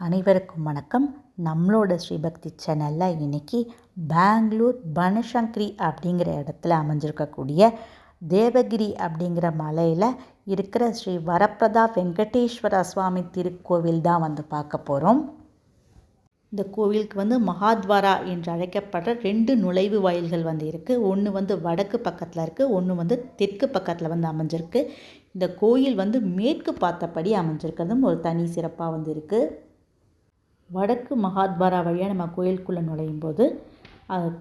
அனைவருக்கும் வணக்கம். நம்மளோட ஸ்ரீபக்தி சேனலில் இன்றைக்கி பெங்களூர் பனசங்கரி அப்படிங்கிற இடத்துல அமைஞ்சிருக்கக்கூடிய தேவகிரி அப்படிங்கிற மலையில் இருக்கிற ஸ்ரீ வரப்பிரதா வெங்கடேஸ்வர சுவாமி திருக்கோவில் தான் பார்க்க போகிறோம். இந்த கோவிலுக்கு மகாத்வாரா என்று அழைக்கப்படுற 2 நுழைவு வாயில்கள் இருக்குது. ஒன்று வடக்கு பக்கத்தில் இருக்குது, ஒன்று தெற்கு பக்கத்தில் அமைஞ்சிருக்கு. இந்த கோயில் மேற்கு பார்த்தபடி அமைஞ்சிருக்கிறதும் ஒரு தனி சிறப்பாக இருக்குது. வடக்கு மகாத்வாரா வழியாக நம்ம கோயிலுக்குள்ளே நுழையும் போது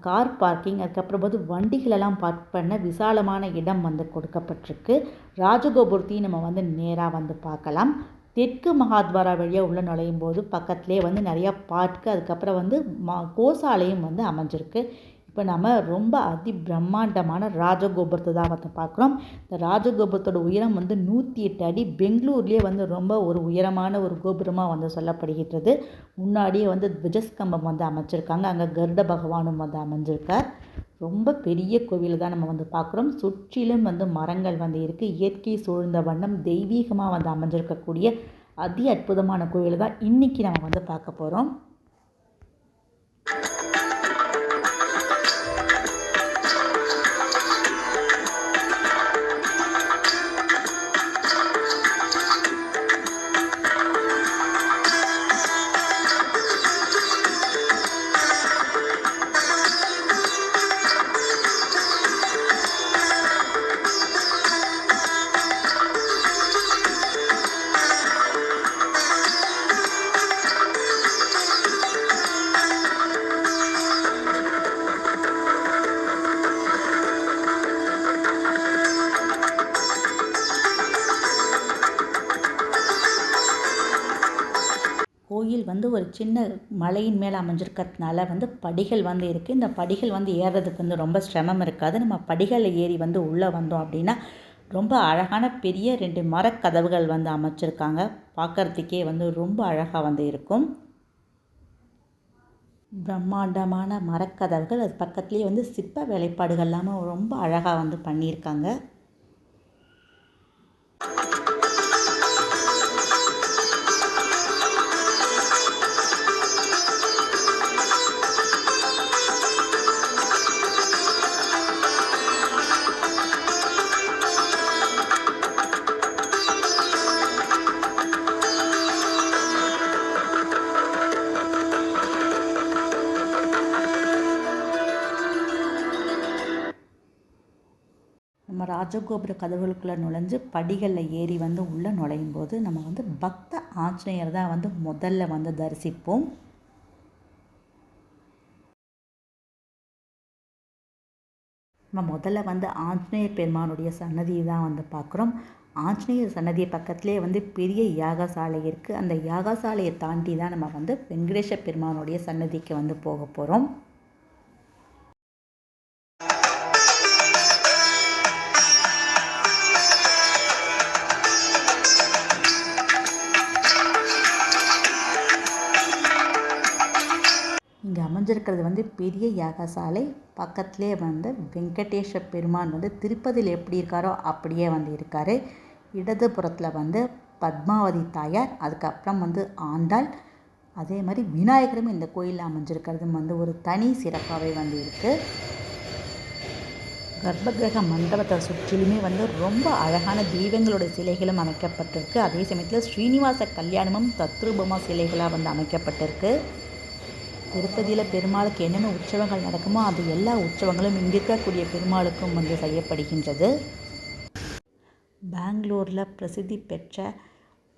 கார் பார்க்கிங், அதுக்கப்புறம் வண்டிகளெல்லாம் பார்க் பண்ண விசாலமான இடம் கொடுக்கப்பட்டிருக்கு. ராஜகோபுரத்தையும் நம்ம நேராக பார்க்கலாம். தெற்கு மகாத்வாரா வழியாக உள்ளே நுழையும் போது பக்கத்துலேயே நிறையா பார்க்கு, அதுக்கப்புறம் கோசாலையும் அமைஞ்சிருக்கு. இப்போ நம்ம ரொம்ப பிரம்மாண்டமான ராஜகோபுரத்தை தான் பார்க்குறோம். இந்த ராஜகோபுரத்தோட உயரம் 108 அடி. பெங்களூர்லேயே ரொம்ப ஒரு உயரமான ஒரு கோபுரமாக சொல்லப்படுகிறது. முன்னாடியே துவஜஸ்கம்பம் அமைச்சிருக்காங்க. அங்கே கருட பகவானும் அமைஞ்சிருக்கார். ரொம்ப பெரிய கோவில் தான் நம்ம பார்க்குறோம். சுற்றிலும் மரங்கள் இருக்குது. இயற்கை சூழ்ந்த வண்ணம் தெய்வீகமாக அமைஞ்சிருக்கக்கூடிய அற்புதமான கோவில் தான் இன்றைக்கி நம்ம பார்க்க போகிறோம். கோயில் ஒரு சின்ன மலையின் மேலே அமைஞ்சிருக்கிறதுனால படிகள் இருக்குது. இந்த படிகள் ஏறுறதுக்கு ரொம்ப சிரமம் இருக்காது. நம்ம படிகளில் ஏறி உள்ளே வந்தோம் அப்படின்னா ரொம்ப அழகான பெரிய 2 மரக்கதவுகள் அமைச்சிருக்காங்க. பார்க்குறதுக்கே ரொம்ப அழகாக இருக்கும். பிரம்மாண்டமான மரக்கதவுகள், அது பக்கத்துலேயே சிற்ப வேலைப்பாடுகள் எல்லாமே ரொம்ப அழகாக பண்ணியிருக்காங்க. நம்ம ராஜகோபுர கதவுகளுக்குள்ளே நுழைஞ்சு படிகளில் ஏறி உள்ளே நுழையும் போது நம்ம பக்த ஆஞ்சநேயர் தான் முதல்ல தரிசிப்போம். நம்ம முதல்ல ஆஞ்சநேயர் பெருமானுடைய சன்னதியை தான் பார்க்குறோம். ஆஞ்சநேயர் சன்னதியை பக்கத்துலேயே பெரிய யாகசாலை இருக்குது. அந்த யாகசாலையை தாண்டி தான் நம்ம வெங்கடேஷ பெருமானுடைய சன்னதிக்கு போக போகிறோம். இங்கே அமைஞ்சிருக்கிறது பெரிய யாகசாலை. பக்கத்துலேயே வெங்கடேஷ பெருமான் திருப்பதியில் எப்படி இருக்காரோ அப்படியே இருக்கார். இடதுபுறத்தில் பத்மாவதி தாயார், அதுக்கப்புறம் ஆண்டாள், அதே மாதிரி விநாயகரும் இந்த கோயிலில் அமைஞ்சிருக்கிறது ஒரு தனி சிறப்பாகவே இருக்குது. கர்ப்பகிரக மண்டபத்தை சுற்றிலுமே ரொம்ப அழகான தெய்வங்களுடைய சிலைகளும் அமைக்கப்பட்டிருக்கு. அதே சமயத்தில் ஸ்ரீனிவாச கல்யாணமும் தத்ரூபமாக சிலைகளாக அமைக்கப்பட்டிருக்கு. திருப்பதியில் பெருமாளுக்கு என்னென்ன உற்சவங்கள் நடக்குமோ அது எல்லா உற்சவங்களும் இங்கே இருக்கக்கூடிய பெருமாளுக்கும் செய்யப்படுகின்றது. பெங்களூரில் பிரசித்தி பெற்ற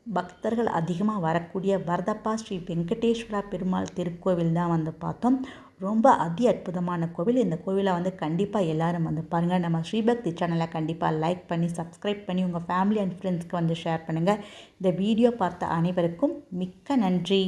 பக்தர்கள் அதிகமாக வரக்கூடிய வரதப்பா ஸ்ரீ வெங்கடேஸ்வரா பெருமாள் திருக்கோவில் தான் பார்த்தோம். ரொம்ப அற்புதமான கோவில். இந்த கோவிலை கண்டிப்பாக எல்லோரும் பாருங்கள். நம்ம ஸ்ரீபக்தி சேனலை கண்டிப்பாக லைக் பண்ணி சப்ஸ்கிரைப் பண்ணி உங்கள் ஃபேமிலி அண்ட் ஃப்ரெண்ட்ஸ்க்கு ஷேர் பண்ணுங்கள். இந்த வீடியோ பார்த்த அனைவருக்கும் மிக்க நன்றி.